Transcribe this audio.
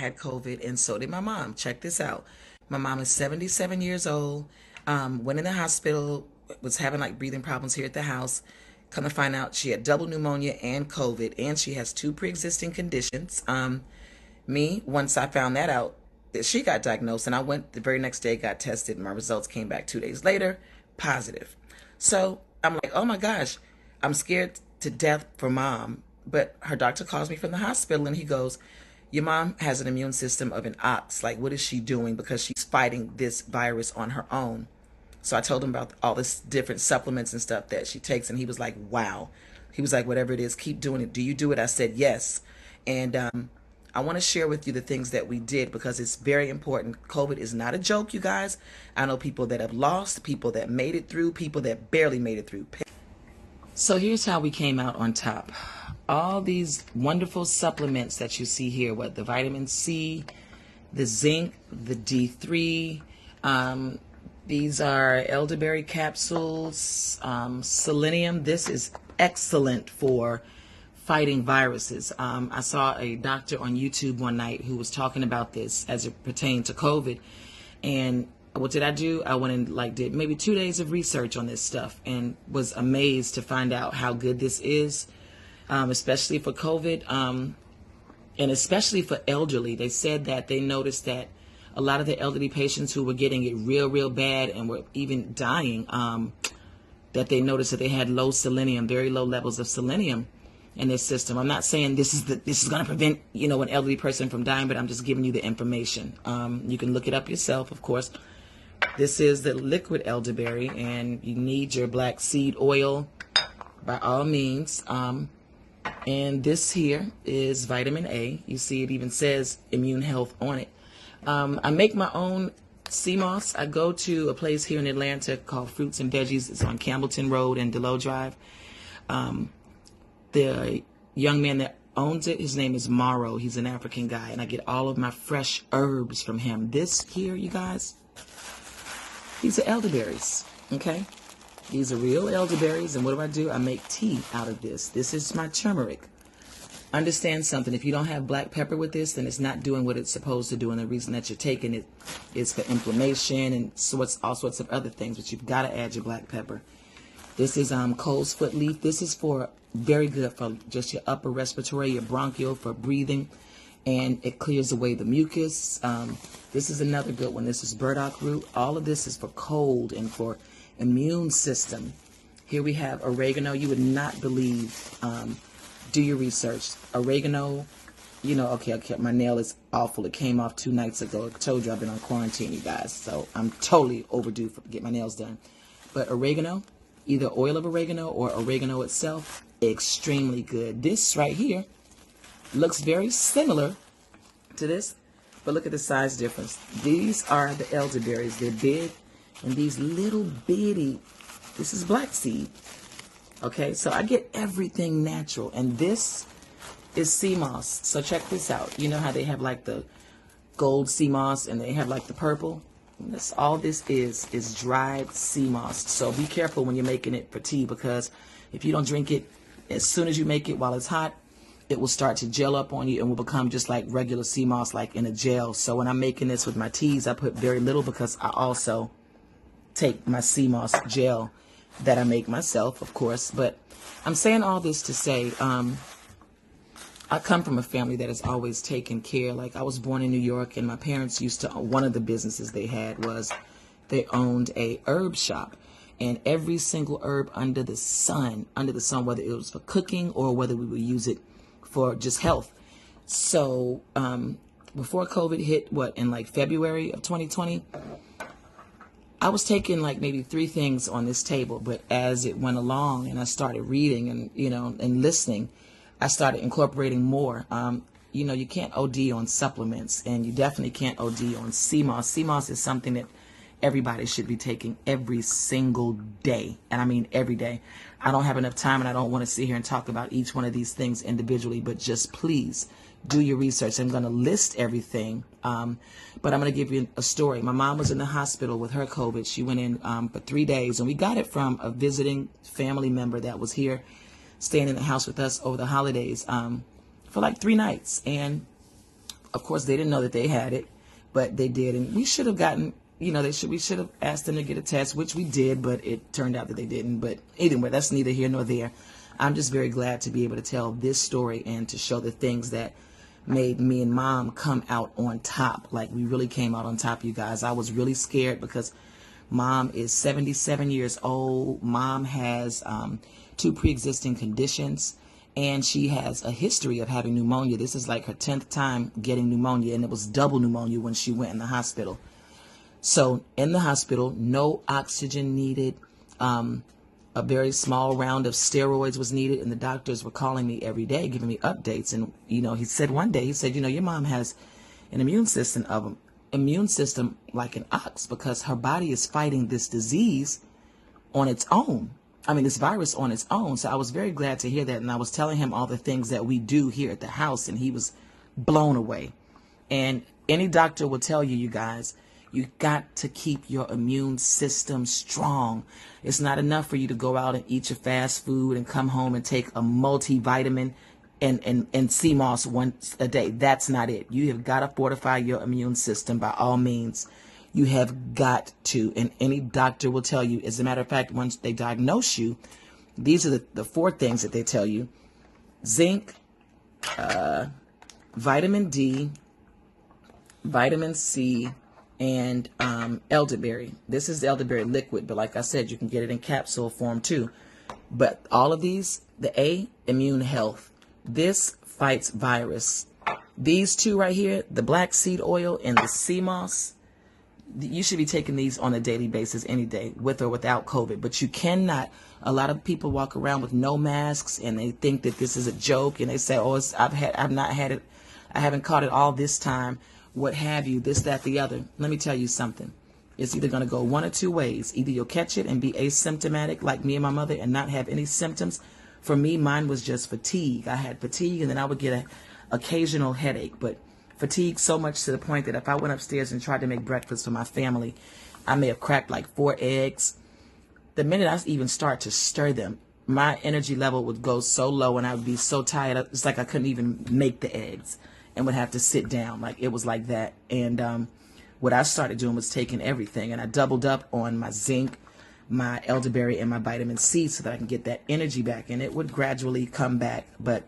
had COVID, and so did my mom. Check this out. My mom is 77 years old, went in the hospital, was having like breathing problems here at the house. Come to find out, she had double pneumonia and COVID, and she has two pre-existing conditions. Once I found that out, that she got diagnosed, and I went the very next day, got tested, and my results came back 2 days later, positive. So I'm like, oh my gosh, I'm scared to death for mom. But her doctor calls me from the hospital, and he goes, your mom has an immune system of an ox. Like, what is she doing? Because she's fighting this virus on her own. So I told him about all this different supplements and stuff that she takes, and he was like, wow. He was like, whatever it is, keep doing it. Do you do it? I said, yes. And I want to share with you the things that we did because it's very important. COVID is not a joke, you guys. I know people that have lost, people that made it through, people that barely made it through. So here's how we came out on top. All these wonderful supplements that you see here, the vitamin C, the zinc, the D3, these are elderberry capsules, selenium. This is excellent for fighting viruses. I saw a doctor on YouTube one night who was talking about this as it pertained to COVID. And what did I do? I went and did maybe 2 days of research on this stuff and was amazed to find out how good this is, especially for COVID, and especially for elderly. They said that they noticed that a lot of the elderly patients who were getting it real bad and were even dying, that they noticed that they had low selenium, very low levels of selenium in their system. I'm not saying this is going to prevent, an elderly person from dying, but I'm just giving you the information. You can look it up yourself, of course. This is the liquid elderberry, and you need your black seed oil by all means. And this here is vitamin A. You see it even says immune health on it. I make my own sea moss. I go to a place here in Atlanta called Fruits and Veggies. It's on Campbellton Road and Delow Drive. The young man that owns it, his name is Morrow. He's an African guy, and I get all of my fresh herbs from him. This here, you guys, these are elderberries, okay? These are real elderberries, and what do? I make tea out of this. This is my turmeric. Understand something. If you don't have black pepper with this, then it's not doing what it's supposed to do, and the reason that you're taking it is for inflammation and all sorts of other things, but you've got to add your black pepper. This is Cole's foot leaf. This is very good for just your upper respiratory, your bronchial, for breathing, and it clears away the mucus. This is another good one. This is burdock root. All of this is for cold and for immune system. Here we have oregano. You would not believe. Do your research. Oregano, okay, my nail is awful. It came off 2 nights ago. I told you I've been on quarantine, you guys, so I'm totally overdue to get my nails done. But oregano, either oil of oregano or oregano itself, extremely good. This right here looks very similar to this, but look at the size difference. These are the elderberries. They're big, and these little bitty, this is black seed. Okay, so I get everything natural, and this is sea moss. So check this out. You know how they have the gold sea moss and they have the purple? All this is dried sea moss. So be careful when you're making it for tea, because if you don't drink it as soon as you make it while it's hot, it will start to gel up on you and will become just like regular sea moss, like in a gel. So when I'm making this with my teas, I put very little, because I also take my sea moss gel that I make myself, of course. But I'm saying all this to say, I come from a family that has always taken care. I was born in New York, and my parents one of the businesses they had was they owned a herb shop, and every single herb under the sun, whether it was for cooking or whether we would use it for just health. So before COVID hit, in February of 2020, I was taking maybe 3 things on this table, but as it went along and I started reading and, and listening, I started incorporating more. You can't OD on supplements, and you definitely can't OD on sea moss. Sea moss is something that everybody should be taking every single day. And I mean every day. I don't have enough time, and I don't want to sit here and talk about each one of these things individually, but just please do your research. I'm going to list everything, but I'm going to give you a story. My mom was in the hospital with her COVID. She went in for 3 days, and we got it from a visiting family member that was here staying in the house with us over the holidays for 3 nights. And Of course, they didn't know that they had it, but they did. And we should have gotten, we should have asked them to get a test, which we did, but it turned out that they didn't. But anyway, that's neither here nor there. I'm just very glad to be able to tell this story and to show the things that made me and Mom come out on top. Like, we really came out on top, you guys. I was really scared because Mom is 77 years old. Mom has 2 pre-existing conditions, and she has a history of having pneumonia. This is like her 10th time getting pneumonia, and it was double pneumonia when she went in the hospital. So in the hospital, no oxygen needed. A very small round of steroids was needed, and the doctors were calling me every day, giving me updates. And, he said one day, your mom has an immune system like an ox, because her body is fighting this disease on its own. This virus on its own. So I was very glad to hear that. And I was telling him all the things that we do here at the house, and he was blown away. And any doctor will tell you, you guys, you got to keep your immune system strong. It's not enough for you to go out and eat your fast food and come home and take a multivitamin and sea moss once a day. That's not it. You have got to fortify your immune system by all means. You have got to. And any doctor will tell you, as a matter of fact, once they diagnose you, these are the 4 things that they tell you: zinc, vitamin D, vitamin C, and elderberry. This is the elderberry liquid, but like I said, you can get it in capsule form too. But all of these, the A, immune health. This fights virus. These 2 right here, the black seed oil and the sea moss, you should be taking these on a daily basis any day, with or without COVID. But you cannot. A lot of people walk around with no masks, and they think that this is a joke, and they say, "Oh, I've not had it. I haven't caught it all this time. What have you, this, that, the other." Let me tell you something. It's either going to go one of 2 ways. Either you'll catch it and be asymptomatic like me and my mother and not have any symptoms. For me, mine was just fatigue. I had fatigue, and then I would get an occasional headache. But fatigue so much to the point that if I went upstairs and tried to make breakfast for my family, I may have cracked like 4 eggs. The minute I even start to stir them, my energy level would go so low, and I would be so tired. It's like I couldn't even make the eggs and would have to sit down. Like, it was like that. And what I started doing was taking everything, and I doubled up on my zinc, my elderberry, and my vitamin C so that I can get that energy back, and it would gradually come back. But